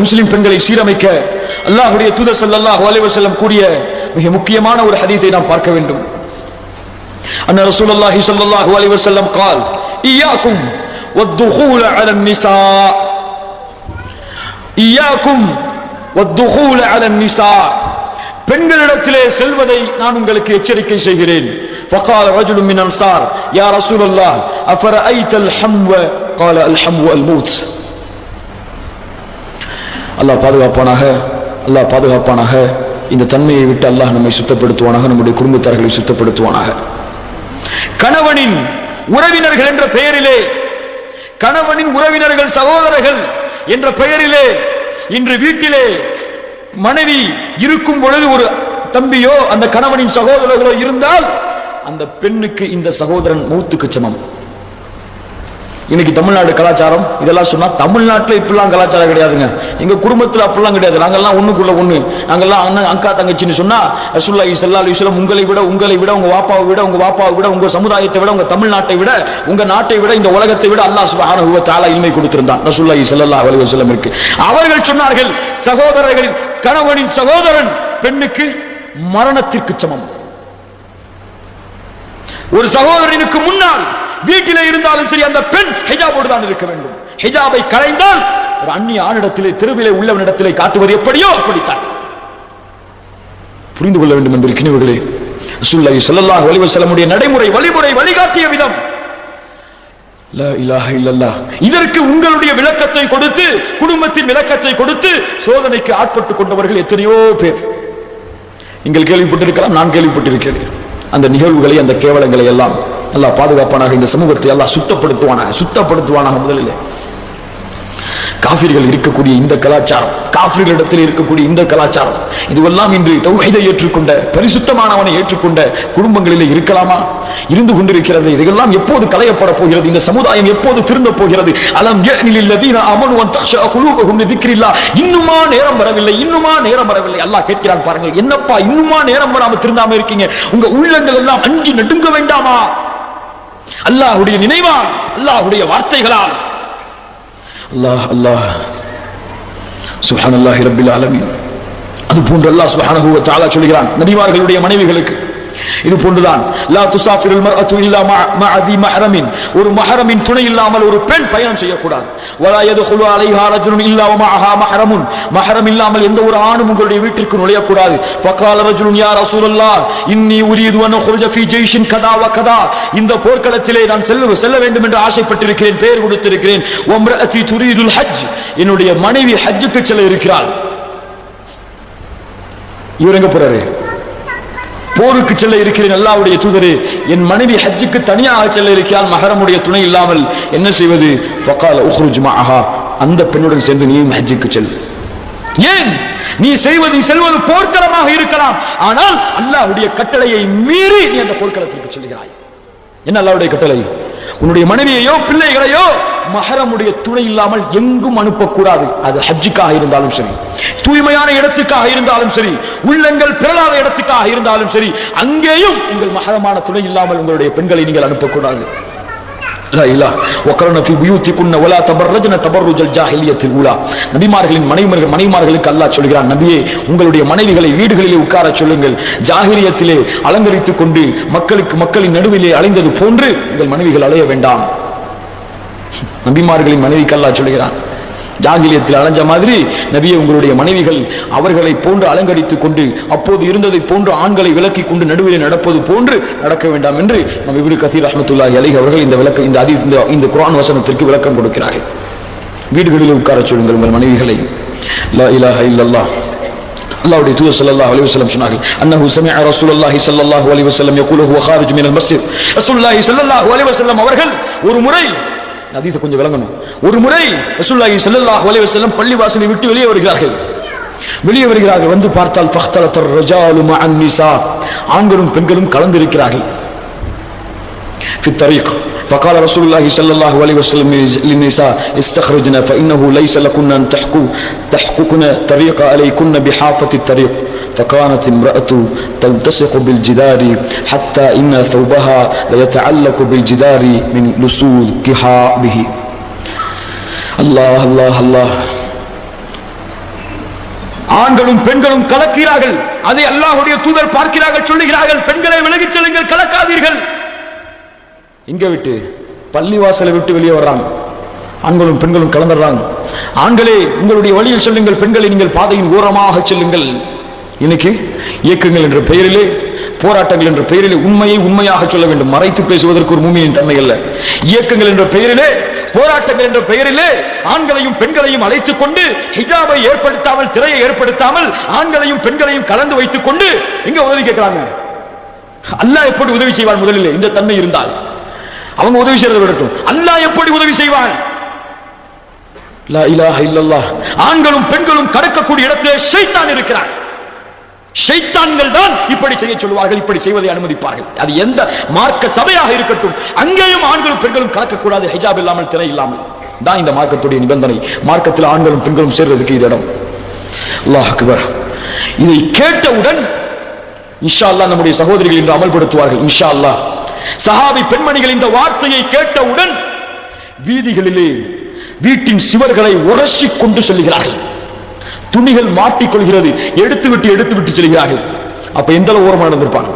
முஸ்லிம் பெண்களை சீரமைக்க அல்லாஹ்வுடைய தூதர் ஸல்லல்லாஹு அலைஹி வஸல்லம் கூறிய மிக முக்கியமான ஒரு ஹதீஸை நாம் பார்க்க வேண்டும். அன்ன ரசூலுல்லாஹி ஸல்லல்லாஹு அலைஹி வஸல்லம் قال إياكم والدخول على النساء إياكم والدخول على النساء பெண்களிடத்திலே செல்வதை நான் உங்களுக்கு எச்சரிக்கை செய்கிறேன். فقال رجل من الانصار يا رسول الله أفرأيت الحمو قال الحمو الموت. அல்லாஹ் பாதுகாப்பானாக. இந்த தன்மையை விட்டு அல்லாஹ் நம்மை சுத்தப்படுத்துவானாக, நம்முடைய குடும்பத்தார்களை சுத்தப்படுத்துவானாக. கணவனின் உறவினர்கள் என்ற பெயரிலே, கணவனின் உறவினர்கள் சகோதரர்கள் என்ற பெயரிலே இன்று வீட்டிலே மனைவி இருக்கும் பொழுது ஒரு தம்பியோ அந்த கணவனின் சகோதரர்களோ இருந்தால் அந்த பெண்ணுக்கு இந்த சகோதரன் மௌத்துக்கு சமம். இன்னைக்கு தமிழ்நாடு கலாச்சாரம் இதெல்லாம் சொன்னா, தமிழ்நாட்டில் இப்பெல்லாம் கலாச்சாரம் கிடையாதுங்க. எங்க குடும்பத்தில் அப்படிலாம் கிடையாது. நாங்கெல்லாம் ஒண்ணுக்குள்ள ஒண்ணு, நாங்கெல்லாம் அண்ணன் அக்கா தங்கச்சின்னு சொன்னா ரசூலுல்லாஹி ஸல்லல்லாஹு அலைஹி வஸல்லம் உங்களை விட உங்க வாப்பாவை விட உங்க சமுதாயத்தை விட உங்க தமிழ்நாட்டை விட உங்க நாட்டை விட இந்த உலகத்தை விட அல்லாஹ் சுப்ஹானஹு வ தஆலா இல்மை கொடுத்திருந்தான் ரசூலுல்லாஹி ஸல்லல்லாஹு அலைஹி வஸல்லம் இருக்கு. அவர்கள் சொன்னார்கள், சகோதரர்களின் கணவனின் சகோதரன் பெண்ணுக்கு மரணத்திற்கு சமம். ஒரு சகோதரனுக்கு முன்னால் வீட்டிலே இருந்தாலும் சரி அந்த பெண் ஹிஜாபோடு தான் இருக்க வேண்டும். ஹிஜாபை களைந்தால் ஒரு அந்நிய ஆணிடத்திலே தெருவிலே உள்ளவனிடத்திலே காட்டுவது எப்படியோ அப்படித்தான் புரிந்து கொள்ள வேண்டும் என்று கிணிவுகளே. ரசூலுல்லாஹி ஸல்லல்லாஹு அலைஹி வஸல்லம் நடைமுறை வழிமுறை வழிகாட்டிய விதம் லா இலாஹ இல்லல்லாஹ். இதற்கு உங்களுடைய விளக்கத்தை கொடுத்து, குடும்பத்தின் விளக்கத்தை கொடுத்து சோதனைக்கு ஆட்பட்டுக் கொண்டவர்கள் எத்தனையோ பேர் நீங்கள் கேள்விப்பட்டிருக்கலாம், நான் கேள்விப்பட்டிருக்கிறேன். அந்த நிகழ்வுகளை, அந்த கேவலங்களை எல்லாம் அல்லாஹ் பாதுகாப்பானாக. இந்த சமூகத்தை அல்லாஹ் சுத்தப்படுத்துவானாக. முதலில் காஃபிர்கள் இருக்கக்கூடிய இந்த கலாச்சாரம், காஃபிர்களிடத்தில் இருக்கக்கூடிய இந்த கலாச்சாரம், இதுவெல்லாம் இன்று தௌஹீதை ஏற்றுக்கொண்ட, பரிசுத்தமானவனை ஏற்றுக்கொண்ட குடும்பங்களிலே இருக்கலாமா? இருந்து கொண்டிருக்கிறது. இதெல்லாம் எப்போது களையப்பட போகிறது? இந்த சமுதாயம் எப்போது திருந்த போகிறது? அலம் யஅனில் லதீன ஆமனு அன் தக்ஷா குலூபுஹும் லிذிக்ரில்லாஹ். இன்னுமா நேரம் வரவில்லை? அல்லாஹ் கேட்கிறான் பாருங்கள், என்னப்பா இன்னுமா நேரம் வராம திருந்தாம இருக்கீங்க? உங்க உள்ளங்கள் எல்லாம் அஞ்சி நடுங்க வேண்டாமா? அல்லாஹ்வுடைய நினைவால், அல்லாஹ்வுடைய வார்த்தைகளால். அல்லாஹ் சுப்ஹானல்லாஹி ரப்பில் ஆலமீன். அது போன்று அல்லாஹ் சுப்ஹானஹு வ தஆலா சொல்கிறான் நபிமார்களுடைய மனைவிகளுக்கு இது போன்றுதான். லா துசாஃபிருல் மர்அத்து இல்லா மஅ தி மஹ்ரமின். ஒரு மஹ்ரமின் துணை இல்லாமல் ஒரு பெண் பயணம் செய்யக்கூடாது. வலா யதுகுலு அலைஹா ரஜுலுன் இல்லா வ மஅஹா மஹ்ரமுன். மஹ்ரம் இல்லாமல் எந்த ஒரு ஆணும் உங்களுடைய வீட்டிற்கு நுழையக்கூடாது. ஃபகால ரஜுலுன் யா ரசூலல்லாஹ் இன்னி உரீது அன் அக்ருஜ ஃபீ ஜைஷின் கதா வ கதா. இந்த போர்க்களத்திலே நான் செல்ல வேண்டும் என்று ஆசைப்பட்டிருக்கிறேன், பெயர் கொடுத்திருக்கிறேன். வம்ரஅதி துரீதுல் ஹஜ். என்னுடைய மனைவி ஹஜ்ஜுக்கு செல்ல இருக்கிறாள். இவர் எங்க போறாரு? போருக்கு செல்ல இருக்கிறேன். அல்லாஹ்வுடைய தூதரே, என் மனைவி ஹஜ்ஜுக்கு தனியாக செல்ல இருக்கிறாள், மஹரமுடைய துணை இல்லாமல், என்ன செய்வது? ஃபகால உக்ருஜ் மஅஹா. அந்த பெண்ணுடன் சேர்ந்து நீயும் ஹஜ்ஜுக்கு செல். ஏன்? நீ செல்வது போர்க்களமாக இருக்கலாம், ஆனால் அல்லாஹ்வுடைய கட்டளையை மீறி நீ அந்த போர்க்களத்திற்கு செல்கிறாய். என்ன அல்லாஹ்வுடைய கட்டளை? உன்னுடைய மனைவியையோ பிள்ளைகளையோ மஹரமுடைய துணை இல்லாமல் எங்கும் அனுப்பக்கூடாது. அது ஹஜ்ஜுக்காக இருந்தாலும் சரி, தூய்மையான இடத்துக்காக இருந்தாலும் சரி, உள்ளங்கள் பிறலாத இடத்துக்காக இருந்தாலும் சரி, அங்கேயும் உங்கள் மஹரமான துணை இல்லாமல் உங்களுடைய பெண்களை நீங்கள் அனுப்பக்கூடாது. லா இலாஹ வகரன ஃபீ புயூத்திகுன்ன வலா தபர்ரஜன தபர்ருஜல் ஜாஹிலியத்தில் ஊலா. நபிமார்களின் மனைவிமார்களுக்கு அல்லாஹ் சொல்கிறான், நபியே உங்களுடைய மனைவிகளை வீடுகளிலே உட்கார சொல்லுங்கள். ஜாஹிலியத்திலே அலங்கரித்துக் கொண்டு மக்களின் நடுவிலே அலைந்தது போன்று உங்கள் மனைவிகள் அலைய வேண்டாம். நபிமார்களின் மனைவிக்கு அல்லாஹ் சொல்கிறான், ஜாஹிலியத்தில் அலைஞ்ச மாதிரி நபியே உங்களுடைய மனைவிகள் அவர்களை போன்று அலங்கரித்துக் கொண்டு அப்போது இருந்ததை போன்று ஆண்களை விலக்கி கொண்டு நடுவிலே நடப்பது போன்று நடக்க வேண்டாம் என்று நம் இப்னு கஸீர் ரஹ்மத்துல்லாஹி அலைஹி அவர்கள் இந்த குர்ஆன் வசனத்திற்கு விளக்கம் கொடுக்கிறார்கள். வீடுகளில் உட்கார சொல்லுங்கள் உங்கள் மனைவிகளை. லா இலாஹ இல்லல்லாஹ். அல்லாஹ்வுடைய தூதர் ஸல்லல்லாஹு அலைஹி வஸல்லம் சொன்னார்கள், அன்னஹு சமிஅ ரசூலுல்லாஹி ஸல்லல்லாஹு அலைஹி வஸல்லம் யகூலு ஹுவ காரிஜ் மினல் மஸ்ஜித். ரசூலுல்லாஹி ஸல்லல்லாஹு அலைஹி வஸல்லம் அவர்கள் ஒரு முறை, ஹதீஸை கொஞ்சம் விளங்கணும், ஒரு முறை ரசூலுல்லாஹி ஸல்லல்லாஹு அலைஹி வஸல்லம் பள்ளிவாசலை விட்டு வெளியே வருகிறார்கள். வந்து பார்த்தால் ஃபக்தலத்தர் ரஜாலு மஅன் நிஸா. ஆண்களும் பெண்களும் கலந்திருக்கிறார்கள். في الطريق فقال رسول الله صلى الله عليه وسلم للنساء استخرجنا فإنه ليس لكن أن تحققن طريق عليكن بحافة الطريق. فكانت امرأة تلتصق بالجدار حتى إن ثوبها ليتعلق بالجدار من لصوقها به. الله الله الله. ஆண்களும் பெண்களும் கலக்கிறார்கள். அதை அல்லாஹ்வுடைய தூதர் பார்க்கிறார்கள், சொல்லுகிறார்கள், பெண்களை விலகிச் செல்லுங்கள், கலக்காதீர்கள். இங்க விட்டு பள்ளிவாசலை விட்டு வெளியே வர்றாங்க, ஆண்களும் பெண்களும் கலந்துடுறாங்க. ஆண்களே உங்களுடைய வழியில் செல்லுங்கள், பெண்களை நீங்கள் பாதையின் ஓரமாக செல்லுங்கள். இன்னைக்கு இயக்கங்கள் என்ற பெயரிலே, போராட்டங்கள் என்ற பெயரிலே உண்மையை உண்மையாக சொல்ல வேண்டும், மறைத்து பேசுவதற்கு ஒரு மூமியின் தன்மை அல்ல. இயக்கங்கள் என்ற பெயரிலே, போராட்டங்கள் என்ற பெயரிலே ஆண்களையும் பெண்களையும் அழைத்துக் கொண்டு ஹிஜாபை ஏற்படுத்தாமல், திரையை ஏற்படுத்தாமல் ஆண்களையும் பெண்களையும் கலந்து வைத்துக் கொண்டு இங்க உதவி கேட்கிறாங்க. அல்லாஹ் எப்படி உதவி செய்வான்? முதலில் இந்த தன்மை இருந்தால் அவங்க உதவி செய்யறதை விடட்டும், அல்லாஹ் எப்படி உதவி செய்வான்? லா இலாஹ இல்லல்லாஹ். ஆண்களும் பெண்களும் கடக்கக்கூடிய இடத்திலே ஷைத்தான் இருக்கிறான். ஷைத்தான்கள் தான் இப்படி செய்ய சொல்வார்கள், இப்படி செய்வதை அனுமதிப்பார்கள். அது எந்த மார்க்க சபையாக இருக்கட்டும், அங்கேயும் ஆண்களும் பெண்களும் கலக்கக்கூடாது, ஹிஜாப் இல்லாமல், திரை இல்லாமல் தான் இந்த மார்க்கத்துடைய நிபந்தனை. மார்க்கத்தில் ஆண்களும் பெண்களும் சேர்றதுக்கு இது இடம். அல்லாஹ் அக்பர். இதை கேட்டவுடன் இன்ஷா அல்லாஹ் நம்முடைய சகோதரிகள் இன்று அமல்படுத்துவார்கள் இன்ஷா அல்லாஹ். சஹாபி பெண்மணிகள் இந்த வார்த்தையை கேட்டவுடன் வீதிகளிலே வீட்டின் சுவர்களை உரசிக் கொண்டு செல்கிறார்கள். துணிகள் மாட்டிக்கொள்கிறது, எடுத்து விட்டு செல்கிறார்கள். அப்ப எந்த அளவு ஓரமாக நடந்திருப்பாங்க?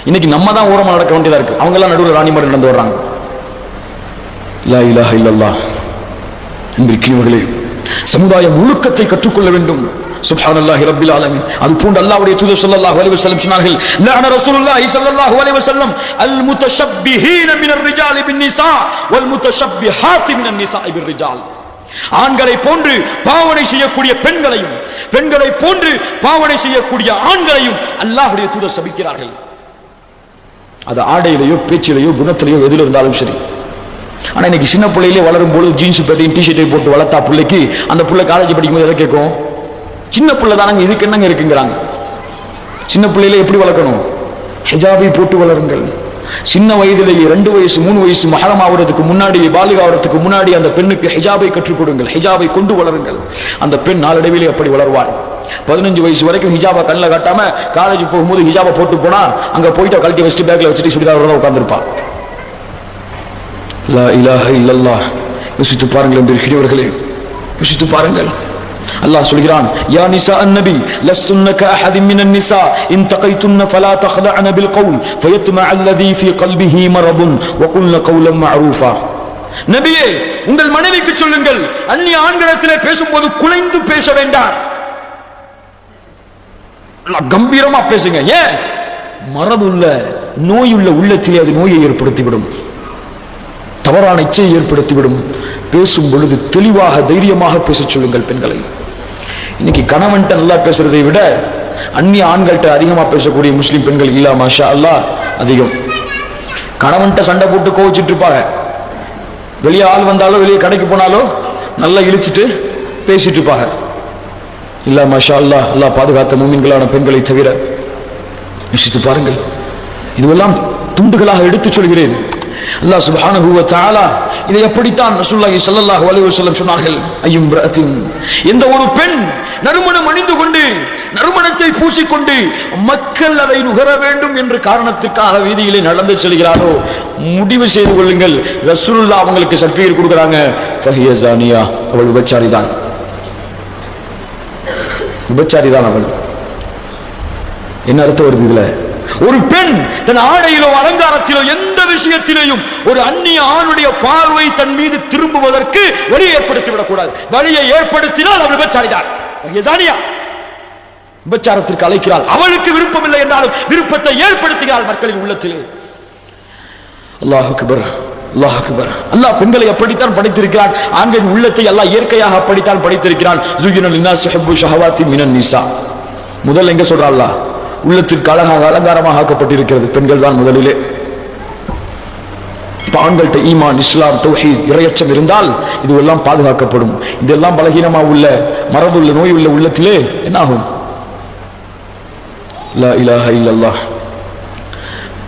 இன்னைக்கு நம்ம தான் ஓரமாக நடக்க வேண்டியதா இருக்கு. அவங்க எல்லாம் நடுவில் ராணி மாதிரி நடந்து வர்றாங்க. லா இலாஹ இல்லல்லாஹ். அன்பிற்குரியவர்களே, சமுதாயம் ஒழுக்கத்தை கற்றுக்கொள்ள வேண்டும். சுப்ஹானல்லாஹி ரப்பில் ஆலமீன். அது போன்று அல்லாஹ்வுடைய தூதர் ஸல்லல்லாஹு அலைஹி வஸல்லம் சொன்னார்கள், லஅன ரசூலுல்லாஹி ஸல்லல்லாஹு அலைஹி வஸல்லம் அல் முத்தஷப்பிஹீன மினர் ரிஜாலி பின் நிஸா வல் முத்தஷப்பிஹாத்தி மினன் நிஸாஇ பிர் ரிஜால். ஆண்களை போன்று பாவனை செய்யக்கூடிய பெண்களையும், பெண்களை போன்று பாவனை செய்யக்கூடிய ஆண்களையும் அல்லாஹ்வுடைய தூதர் சபிக்கிறார்கள். அது ஆடையிலேயோ, பேச்சிலேயோ, குணத்திலேயோ எதில் இருந்தாலும் சரி. ஆனா இன்னைக்கு சின்ன பிள்ளையிலே வளரும் பொழுது ஜீன்ஸ் பேண்டையும் டிஷர்ட்டை போட்டு வளர்த்தா பிள்ளைக்கு, அந்த பிள்ளை காலேஜ் படிக்கும்போது எதை கேட்கும்? சின்ன பிள்ளை தானங்க, இதுக்கு என்னங்க இருக்குங்கிறாங்க. சின்ன பிள்ளையில எப்படி வளர்க்கணும்? ஹிஜாபை போட்டு வளருங்கள். சின்ன வயதிலேயே 2 வயசு 3 வயசு மஹரம் ஆவறதுக்கு முன்னாடி, பாலிக ஆவறதுக்கு முன்னாடி அந்த பெண்ணுக்கு ஹிஜாபை கற்றுக் கொடுங்கள், ஹிஜாபை கொண்டு வளருங்கள். அந்த பெண் நாளடைவிலே அப்படி வளர்வாள். 15 வயசு வரைக்கும் ஹிஜாபை கண்ணில் காட்டாம காலேஜ் போகும்போது ஹிஜாபை போட்டு போனா அங்க போயிட்டு கழட்டி வச்சுட்டு பேக்ல வச்சுட்டு சுடிதாரோட உட்கார்ந்துருப்பா. லா இலாஹ இல்லல்லாஹ். யோசித்து பாருங்கள் பெரியவர்களே, யோசித்து பாருங்கள். அல்லாஹ் சொல்கிறான், யா நிசா அன்-நபி லஸ்துன்ன கஅஹதின் மினன் நிசா இன் தகைதுன்ன ஃபலா தഖ்லஅன பில் கௌல் ஃபயத்மஅ அல்லதி ஃபீ கல்பிஹி மரதுன் வகுல்ன கௌலன் மஅரூஃபா. நபியே, உங்கள் மனைவிக்கு சொல்லுங்கள், அந்நிய ஆண்களிடத்திலே பேசும்போது குலைந்து பேச வேண்டாம், கம்பீரமா பேசுங்க. ஏன்? மரதுள்ள, நோயுள்ள உள்ளத்திலே அது நோயை ஏற்படுத்திவிடும், தவறான இச்சையை ஏற்படுத்திவிடும். பேசும் பொழுது தெளிவாக, தைரியமாக பேச சொல்லுங்கள் பெண்களை. இன்னைக்கு கணவன்கிட்ட நல்லா பேசுறதை விட அந்நிய ஆண்கள்கிட்ட அதிகமா பேசக்கூடிய முஸ்லிம் பெண்கள் இல்ல, மாஷா அல்லாஹ், அதிகம். கணவன்கிட்ட சண்டை போட்டு கோவிச்சிட்டு இருப்பாங்க, வெளியே ஆள் வந்தாலோ வெளியே கடைக்கு போனாலோ நல்லா இழிச்சிட்டு பேசிட்டு இருப்பாங்க. இல்ல மாஷா அல்லாஹ், அல்லாஹ் பாதுகாத்த மூமின்களான பெண்களை தவிர. யோசித்து பாருங்கள். இதுவெல்லாம் துண்டுகளாக எடுத்து சொல்கிறேன். அல்லாஹ் சுப்ஹானஹு வ தஆலா இதை எப்படித்தான் ரசூலுல்லாஹி ஸல்லல்லாஹு அலைஹி வஸல்லம் சொன்னார்கள். ஐயும் ரஅத்தின், எந்த ஒரு பெண் நறுமணம் அணிந்து கொண்டு, நறுமணத்தை பூசிக்கொண்டு மக்கள் அதை நுகர வேண்டும் என்ற காரணத்துக்காக வீதியிலே நடந்து செல்கிறாரோ, முடிவு செய்து கொள்ளுங்கள், ரசூலுல்லாஹ் அவங்களுக்கு சர்டிஃபிகேட் கொடுக்கறாங்க, ஃபஹிய ஜானியா, அவள் விபச்சாரி தான், விபச்சாரி தான் அவள். என்ன அர்த்தம் வருது இதுல? ஒரு பெண் தன் ஆடையிலோ அலங்காரத்திலோ எந்த விஷயத்திலேயும் ஒரு அந்நிய ஆணுடைய பார்வை தன் மீது திரும்புவதற்கு வழியை ஏற்படுத்தி விடக்கூடாது. வழியை ஏற்படுத்தினால் அவள் விபச்சாரிதான், விபச்சாரத்திற்கு அழைக்கிறாள். அவளுக்கு விருப்பம் இல்லை என்றாலும் விருப்பத்தை ஏற்படுத்துகிறாள் மக்களின் உள்ளத்திலே. அல்லாஹ் அக்பர், அல்லாஹ் அக்பர். அல்லாஹ் பெண்களை அப்படித்தான் படைத்திருக்கிறான். ஆண்களின் உள்ளத்தை அல்லாஹ் இயற்கையாக அப்படித்தான் படைத்திருக்கிறான். ஸுய்யின லின்னாஸி ஹுப்பு ஷஹவாத்தி மினன் நிஸா. முதல்ல எங்க சொல்றா அல்லாஹ்? உள்ளத்திற்கு அழகாக, அலங்காரமாக ஆக்கப்பட்டிருக்கிறது பெண்கள் தான் முதலிலே. ஆண்கள்கிட்ட ஈமான், இஸ்லாம், தௌஹீத், இறையச்சம் இருந்தால் இதுவெல்லாம் பாதுகாக்கப்படும். இதெல்லாம் பலகீனமா உள்ள, மரபுள்ள, நோய் உள்ள உள்ளத்திலே என்னாகும்? லா இலாஹ இல்லல்லாஹ்.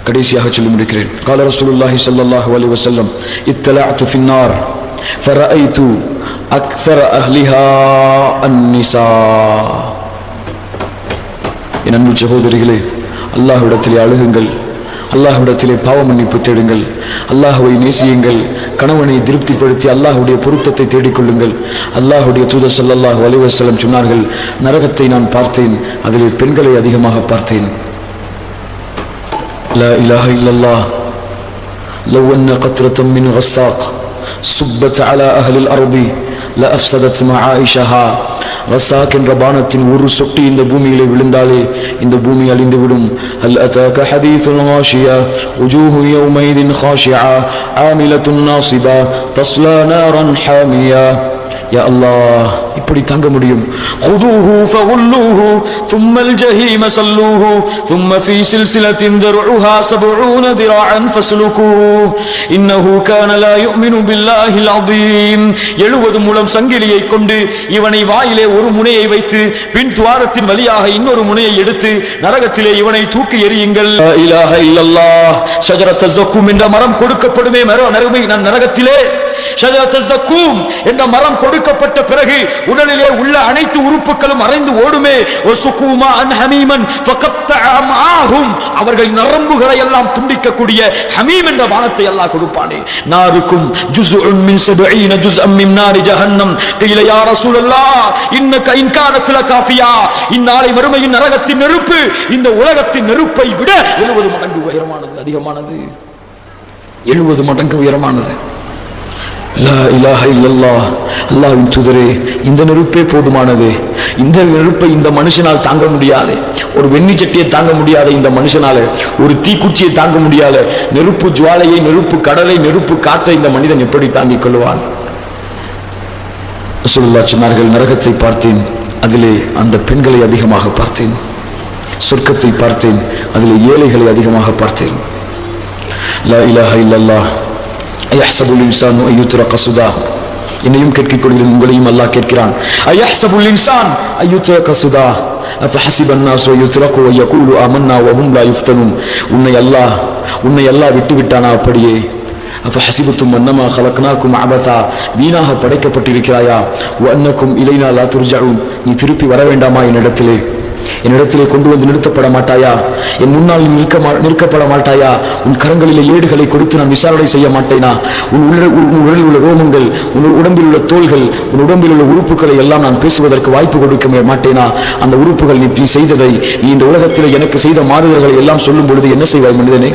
கடைசியாக சொல்லி முடிக்கிறேன். قال رسول الله صلى الله عليه وسلم اطلعت في النار فرأيت أكثر أهلها النساء. என் அன்பு சகோதரிகளே, அல்லாஹ்விடத்திலே அழுகுங்கள், அல்லாஹ்விடத்திலே பாவ மன்னிப்பு தேடுங்கள், அல்லாஹ்வை நேசியுங்கள், கணவனை திருப்திப்படுத்தி அல்லாஹ்வுடைய பொருத்தத்தை தேடிக்கொள்ளுங்கள். அல்லாஹ்வுடைய தூதர் ஸல்லல்லாஹு அலைஹி வஸல்லம் சொன்னார்கள், நரகத்தை நான் பார்த்தேன், அதிலே பெண்களை அதிகமாக பார்த்தேன். லா இலாஹ இல்லல்லாஹ் லவ் அன்ன கத்ரத்தம் மின் கஸ்ஸாக் சுப்பத் அலா அஹ்லில் அர்தி லஅஃப்ஸதத் மஆயிஷஹா. ரஸாக் என்ற பானத்தின் ஒரு சொட்டு இந்த பூமியிலே விழுந்தாலே இந்த பூமி அழிந்துவிடும். ஹல் அதாக ஹதீஸுல் காஷியா உஜூஹு யௌமைதின் காஷியா ஆமிலத்துன் நாஸிபா தஸ்லா நாரன் ஹாமியா. யா அல்லாஹ், இப்படி தாங்க முடியும்? خذوه فغلوه ثم الجحيم صلوه ثم في سلسلة ذرعها 70 ذراعا فاسلكوه إنه كان لا يؤمن بالله العظيم. 70 முழம் சங்கிலியை கொண்டு இவனை வாயிலே ஒரு முனையை வைத்து பின் துவாரத்தின் வழியாக இன்னொரு முனையை எடுத்து நரகத்திலே இவனை தூக்கி எறியுங்கள். லா இலாஹ இல்லல்லாஹ். ஷஜரத் ஸக்கூம் என்ற மரம் கொடுக்கப்படுமே நரகத்திலே. ஷஜரத் ஸக்கூம் என்ற மரம் கொடுக்கப்பட்ட பிறகு உடலிலே உள்ள அனைத்து உறுப்புகளும் அறைந்து ஓடுமே. வஸுகூமா அன் ஹமீமன் ஃபகத்தஅ அம்ஆஹும். அவர்கள் நரம்புகளை எல்லாம் துண்டிக்கக்கூடிய ஹமீம் என்ற பானத்தை அல்லாஹ் கொடுப்பானே. நாருக்கும் ஜுஸ்உன் மின் 70 ஜுஸ்அம் மின் நாரி ஜஹன்னம். قيل يا رسول الله انك ان كانت لكافيا. இந்நாளை மறுமையின் நரகத்தின் நெருப்பு இந்த உலகத்தின் நெருப்பை விட 70 மடங்கு உயரமானது, அதிகமானது, 70 மடங்கு உயரமானது. லா இலாஹ இல்லல்லாஹ். அல்லாஹ்வின் தூதரே, இந்த நெருப்பே போதுமானது. இந்த நெருப்பை இந்த மனுஷனால் தாங்க முடியாது. ஒரு வெண்ணி சட்டியை தாங்க முடியாத இந்த மனுஷனால, ஒரு தீக்குச்சியை தாங்க முடியாத நெருப்பு ஜுவாலையை, நெருப்பு கடலை, நெருப்பு காற்றை இந்த மனிதன் எப்படி தாங்கிக் கொள்வான்? ரசூலுல்லாஹ் சொன்னார்கள், நரகத்தை பார்த்தேன், அதிலே அந்த பெண்களை அதிகமாக பார்த்தேன். சொர்க்கத்தை பார்த்தேன், அதிலே ஏழைகளை அதிகமாக பார்த்தேன். லா இலாஹ இல்லல்லாஹ். அயஹ்சபுல் இன்சானு அன் யுத்ரக சுதா. என்னையும் கேட்கிக் கொள்கிறேன், உங்களையும் அல்லாஹ் கேட்கிறான். அயஹ்சபுல் இன்சான் அன் யுத்ரக சுதா அஃபஹஸிபன் நாஸு யுத்ரகு வ யகூலு ஆமன்னா வ ஹும் லா யுஃப்தனூன். உன்னை அல்லாஹ் விட்டு விட்டானா அப்படியே? அஃபஹஸிபத்தும் அன்னமா ஹலக்னாகும் அபஸா. வீணாக படைக்கப்பட்டிருக்கிறாயா? வ அன்னக்கும் இலைனா லா துர்ஜஊன். நீ திருப்பி வர வேண்டாமா என்னிடத்திலே கொண்டு வந்து நிறுத்தப்பட மாட்டாயா? என் முன்னால் நிற்கப்பட மாட்டாயா? உன் கரங்களிலே ஏடுகளை கொடுத்து நான் விசாரணை செய்ய மாட்டேனா? உன் உடலில் உள்ள ரோமங்கள், உன் உடம்பில் உள்ள தோள்கள், உன் உடம்பில் உள்ள உறுப்புகளை எல்லாம் நான் பேசுவதற்கு வாய்ப்பு கொடுக்க மாட்டேனா? அந்த உறுப்புகள் நீ செய்ததை, நீ இந்த உலகத்தில் எனக்கு செய்த மாறுதல்களை எல்லாம் சொல்லும் பொழுது என்ன செய்வாய் மனிதனே?